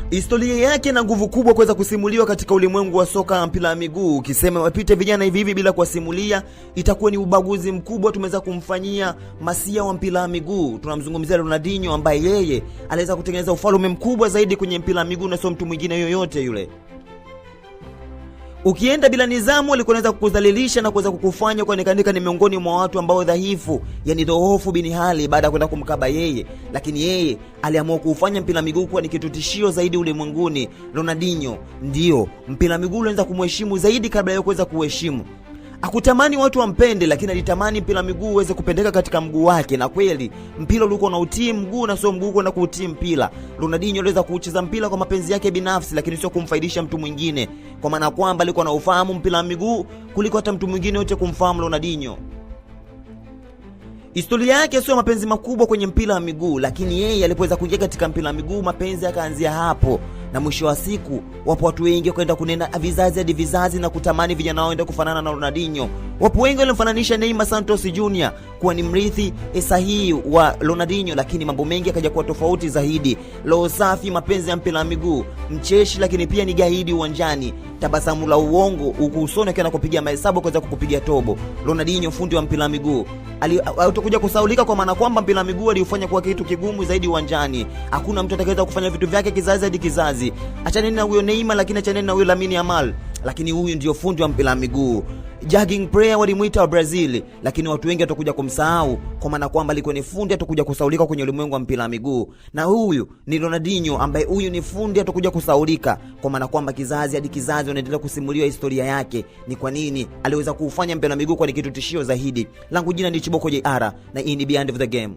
Historia yake na nguvu kubwa kuweza kusimuliwa katika ulimwengu wa soka mpira wa miguu. Ukisema wapite vijana hivi bila kuwasimulia itakuwa ni ubaguzi mkubwa tumeweza kumfanyia masia wa mpira wa miguu. Tunamzungumzia Ronaldinho ambaye yeye aliweza kutengeneza ufalme mkubwa zaidi kwenye mpira wa miguu na sio mtu mwingine yoyote yule. Ukienda bila nidhamu alikuwa anaweza kukudhalilisha na kuweza kukufanya kuonekana ni miongoni mwa watu ambao dhaifu, yani dhoofu bin hali baada ya kwenda kumkaba yeye, lakini yeye aliamua kufanya mpira miguu kuwa ni kitu tishio zaidi ulimwenguni. Ronaldinho ndio mpira miguu alianza kumheshimu zaidi kabla ya kuweza kuheshimu. Akutamani watu wampende, lakini alitamani mpira miguu uweze kupendeka katika mguu wake, na kweli mpira ulikuwa na utii mguu na sio mguu kwenda kuutii mpira. Ronaldinho aliweza kucheza mpira kwa mapenzi yake binafsi, lakini sio kumfaidisha mtu mwingine, kwa maana kwamba alikuwa na ufahamu mpira miguu kuliko hata mtu mwingine yote kumfahamu Ronaldinho. Historia yake sio mapenzi makubwa kwenye mpira wa miguu, lakini yeye alipoweza kuingia katika mpira wa miguu mapenzi yakaanzia hapo, na mwisho wa siku wapo watu wengi kwenda kunena vizazi hadi vizazi na kutamani vijana wao waende kufanana na Ronaldinho. Wapo wengi walimfananisha Neymar Santos Jr. kuwa ni mrithi sahihi wa Ronaldinho, lakini mambo mengi yakaja kuwa tofauti zaidi. Roho safi, mapenzi ya mpira wa miguu, mcheshi lakini pia ni gaidi uwanjani, tabasamu la uongo huku usoni akiwa kupiga mahesabu kuweza kukupigia tobo. Ronaldinho fundi wa mpira wa miguu alitokuja kusaulika, kwa maana kwamba mpira wa miguu alifanya kuwa kitu kigumu zaidi uwanjani. Hakuna mtu atakayeweza kufanya vitu vyake kizazi hadi kizazi. Achana na huyo Neymar, lakini achana na huyo Lamine Yamal, lakini huyu ndio fundi wa mpira wa miguu. Jogging player walimuita wa Brazil, lakini watu wengi watakuja kumsahau kwa maana kwamba alikuwa ni fundi atakuja kusaulika kwenye ulimwengu wa mpira wa miguu. Na huyu ni Ronaldinho ambaye huyu ni fundi atakuja kusaulika kwa maana kwamba kizazi hadi kizazi wanaendelea kusimuliwa historia yake, ni kwa nini aliweza kufanya mpira wa miguu kwa ni kitu tishio zaidi. Langu jina ni Chiboko JR na hii ni Behind the Game.